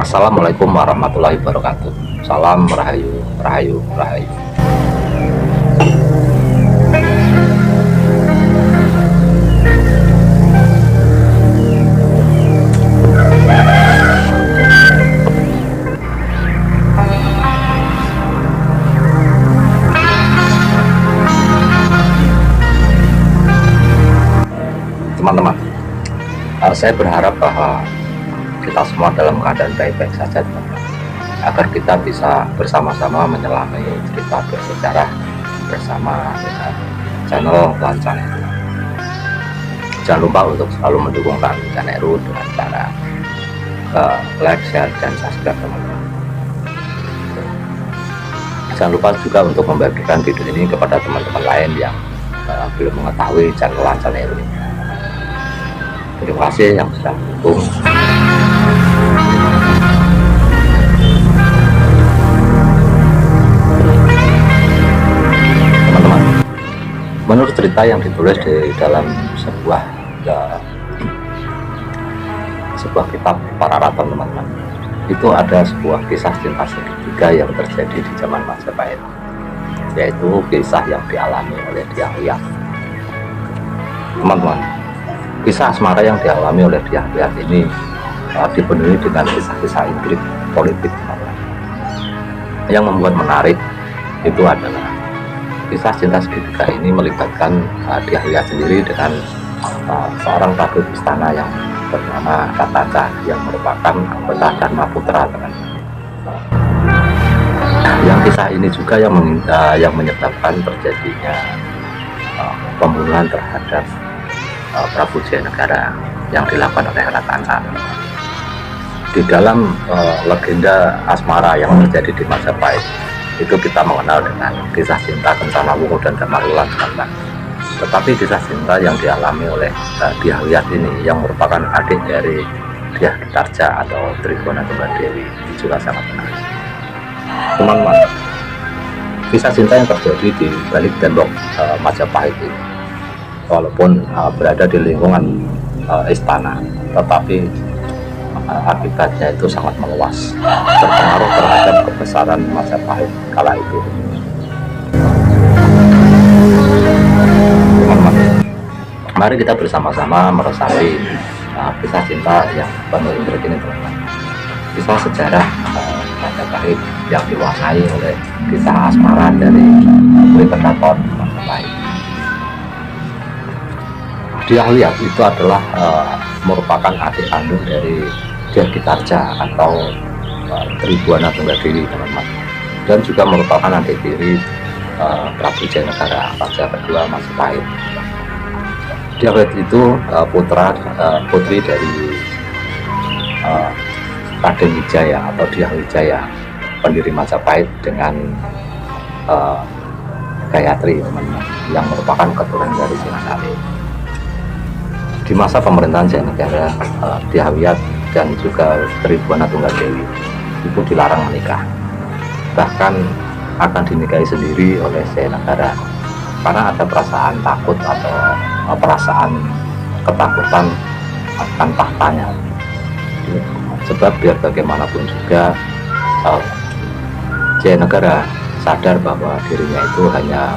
Assalamualaikum warahmatullahi wabarakatuh. Salam Rahayu, Rahayu, Rahayu. Teman-teman, saya berharap bahwa kita semua dalam keadaan baik-baik saja, teman-teman, agar kita bisa bersama-sama menyelami cerita bersejarah bersama dengan channel Lancar Heru. Jangan lupa untuk selalu mendukung Lancar Heru dengan cara like, share, dan subscribe, teman-teman. Jangan lupa juga untuk membagikan video ini kepada teman-teman lain yang belum mengetahui channel Lancar Heru ini. Terima kasih yang sudah mendukung. Teman-teman, menurut cerita yang ditulis di dalam sebuah kitab Pararaton, teman-teman, itu ada sebuah kisah cinta segitiga yang terjadi di zaman Majapahit, yaitu kisah yang dialami oleh Dyah Wiyah. Teman-teman, kisah asmara yang dialami oleh Dyah Wiyah ini dipenuhi dengan kisah-kisah intrik politik, teman-teman. Yang membuat menarik itu adalah kisah cinta segitiga ini melibatkan Dyah Wiyah sendiri dengan seorang prajurit istana yang bernama Kataca, yang merupakan anggota Dharma Putra, teman-teman. Yang kisah ini juga yang menyebabkan terjadinya pembunuhan terhadap Prabu Jayanegara yang dilakukan oleh Ratansa. Di dalam legenda asmara yang terjadi di Majapahit itu kita mengenal dengan kisah cinta Kencana Wungu dan Damarwulan, teman-teman. Tetapi kisah cinta yang dialami oleh Dyah Wiyah ini, yang merupakan adik dari Dyah Gitarja atau Tribhuwana Tunggadewi, juga sangat menarik. Teman-teman, kisah cinta yang terjadi di balik tembok Majapahit ini, walaupun berada di lingkungan istana, tetapi akibatnya itu sangat meluas, berpengaruh terhadap kebesaran Majapahit kala itu. Teman-teman, mari kita bersama-sama meresapi kisah cinta yang penuh intrik ini, teman-teman. Kisah sejarah Majapahit yang diwarnai oleh kisah asmara dari Putri Keraton Majapahit. Dyah Wiyah itu adalah merupakan adik kandung dari Dyah Gitarja atau Tribhuwana Tunggadewi, teman-teman, dan juga merupakan adik tiri Prabu Jayanegara, raja kedua Majapahit. Dyah Wiyah itu putri dari Raden Wijaya atau Dyah Wijaya, pendiri Majapahit, dengan Gayatri, teman-teman, yang merupakan keturunan dari Singasari. Di masa pemerintahan Jayanegara, Dyah Wiyah dan juga Tribhuwana Tunggadewi itu dilarang menikah, bahkan akan dinikahi sendiri oleh Jayanegara karena ada perasaan takut atau perasaan ketakutan akan tahtanya. Sebab biar bagaimanapun juga Jayanegara sadar bahwa dirinya itu hanya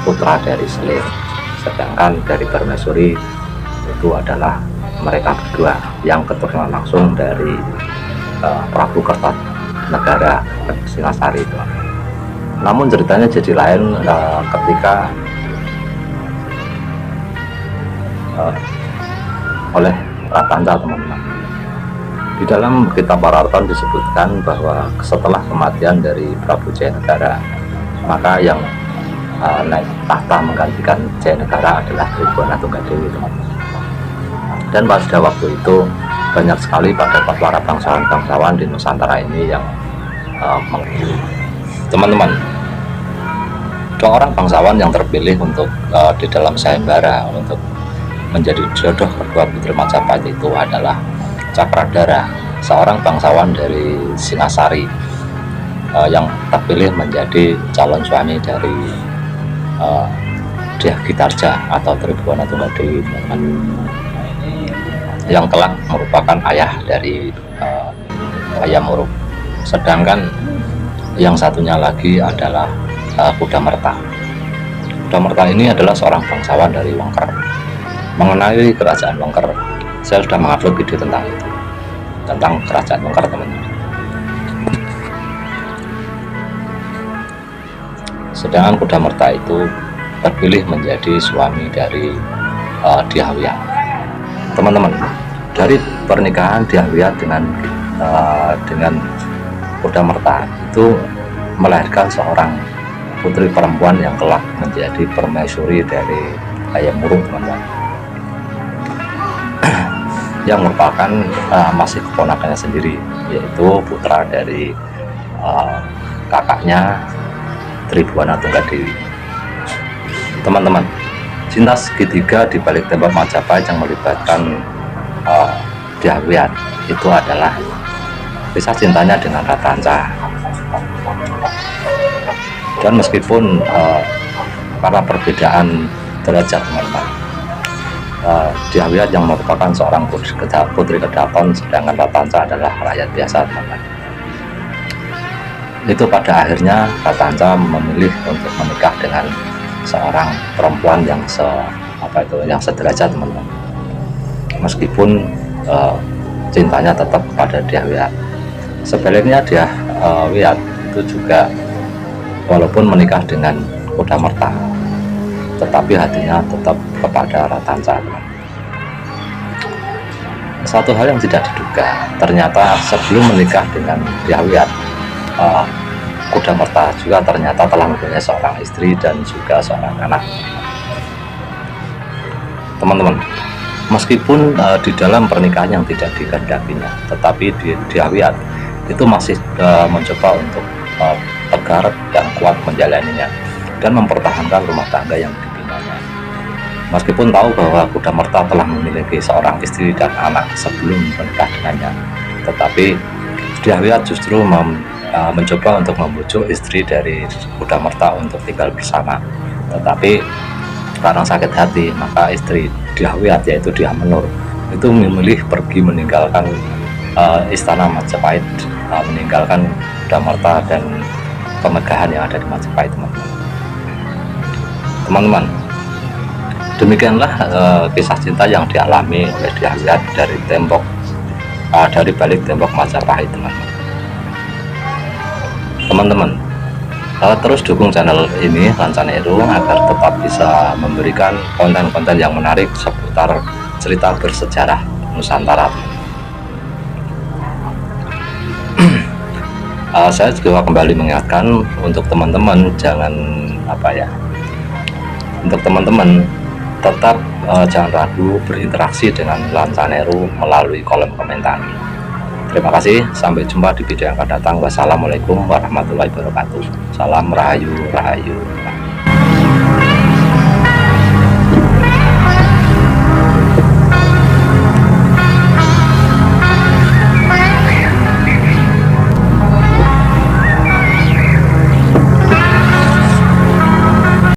putra dari selir, sedangkan dari Permaisuri itu adalah mereka berdua yang keturunan langsung dari Prabu Kertanegara Singasari itu. Namun ceritanya jadi lain ketika oleh Ratansa, teman-teman. Di dalam kitab Pararaton disebutkan bahwa setelah kematian dari Prabu Jayanegara, maka yang naik tahta menggantikan Jayanegara adalah Tribhuwana Tunggadewi, teman-teman. Dan pada waktu itu banyak sekali pada para bangsawan-bangsawan di Nusantara ini yang teman-teman, seorang bangsawan yang terpilih untuk di dalam sayembara untuk menjadi jodoh kedua putri Majapahit itu adalah Cakradhara, seorang bangsawan dari Singasari yang terpilih menjadi calon suami dari Dyah Gitarja atau Tribhuwana Tunggadewi, yang kelak merupakan ayah dari ayam uruk. Sedangkan yang satunya lagi adalah kuda merta. Kuda merta ini adalah seorang bangsawan dari Wengker. Mengenai kerajaan Wengker, saya sudah mengupload video tentang itu, tentang kerajaan Wengker, teman-teman. Sedangkan kuda merta itu terpilih menjadi suami dari Dyah Wiyat. Teman-teman, dari pernikahan Dyah Wiyat dengan kuda merta itu melahirkan seorang putri perempuan yang kelak menjadi permaisuri dari ayam uruk, teman-teman, yang merupakan masih keponakannya sendiri, yaitu putra dari kakaknya Tribuana Tunggadewi. Teman-teman, cinta segitiga di balik tembok Majapahit yang melibatkan Dyah Wiyat itu adalah kisah cintanya dengan Ratanca. Dan meskipun karena perbedaan derajat, teman-teman, Dyah Wiyat yang merupakan seorang putri kedaton, sedangkan Ratanca adalah rakyat biasa, teman-teman. Itu pada akhirnya Ratanca memilih untuk menikah dengan seorang perempuan yang sederajat, teman-teman. Meskipun cintanya tetap pada Dyah Wiyat. Sebaliknya Dyah Wiyat itu juga walaupun menikah dengan kuda merta, tetapi hatinya tetap kepada Ratanca. Satu hal yang tidak diduga, ternyata sebelum menikah dengan Dyah Wiyat, kuda merta juga ternyata telah mempunyai seorang istri dan juga seorang anak. Teman-teman, meskipun di dalam pernikahan yang tidak dikehendakinya, tetapi Dyah Wiyat itu masih mencoba untuk tegar dan kuat menjalaninya dan mempertahankan rumah tangga yang dibinanya. Meskipun tahu bahwa kuda merta telah memiliki seorang istri dan anak sebelum menikah dengannya, tetapi Dyah Wiyat justru mencoba untuk membujuk istri dari kuda merta untuk tinggal bersama. Tetapi karena sakit hati, maka istri Dyah Wiyat, yaitu Dyah Menur, itu memilih pergi meninggalkan istana Majapahit, meninggalkan kuda merta dan kemegahan yang ada di Majapahit, teman-teman. Demikianlah kisah cinta yang dialami oleh Dyah Wiyat dari balik tembok Majapahit, teman-teman. Terus dukung channel ini Lancaneru agar tetap bisa memberikan konten-konten yang menarik seputar cerita bersejarah Nusantara. Saya juga kembali mengingatkan untuk teman-teman, untuk teman-teman tetap jangan ragu berinteraksi dengan Lancaneru melalui kolom komentar. Terima kasih, sampai jumpa di video yang akan datang. Wassalamualaikum warahmatullahi wabarakatuh. Salam Rahayu, Rahayu, Rahayu.